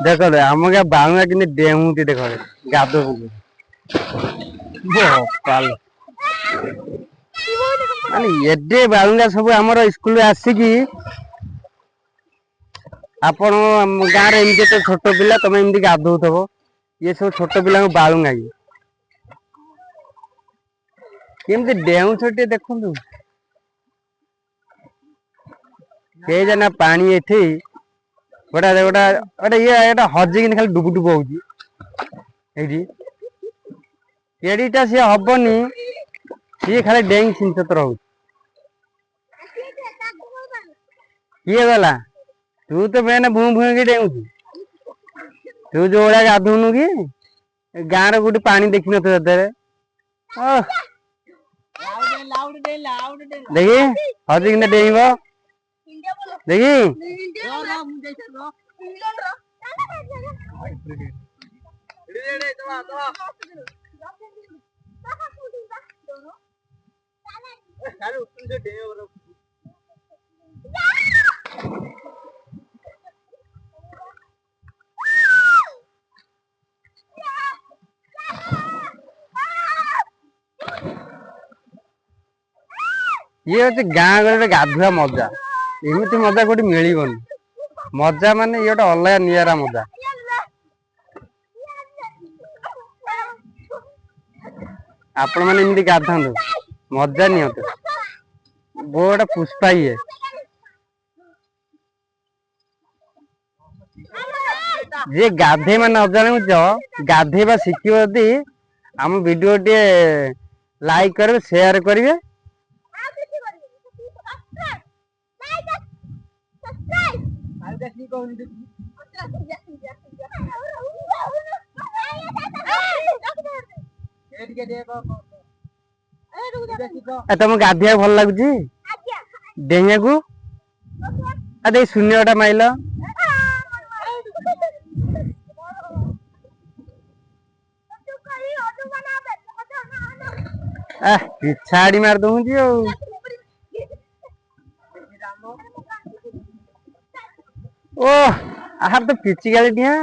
देख आम क्या बालुआ कि डेमुटी देख गाधो माने एडे बालुंगा सब आमर स्कूल आसिकी आपण गाँव में एमती तो छोट पिला तुम एमती गाधौथब ये सब छोट पिला बालुंगा केमती डेऊ छोटे देखु के जना पानी एठी गोटा गोटा गोटे ये हजिकी खाली डुबु डुबु होती केड़ीटा सी हबनी सी खाली डेंग छिंचत रह किए गला तू तो मैंने भू भू की डेऊ तू जो भाया गाधुनु कि गाँव रे गोटे पानी देखी न देखी हजिकी डेइब देखी ये हूँ गाँ गहली गाधुआ मजा एमती मजा कोई मिलबन मजा माने ये अलग निरा मजा आपण मैंने एमती गाधु मजा नियंतु गोटे पुष्पा ये जे गाधे मैंने अजाण गाधेवा शिखिब यदि आम वीडियो टे लाइक करेंगे शेयर करेंगे तुम गाधिया भल लगुच डेइया को अरे शून्यटा माइल पिछाड़ी मार दू ओ आहार तो पिची गाली दिया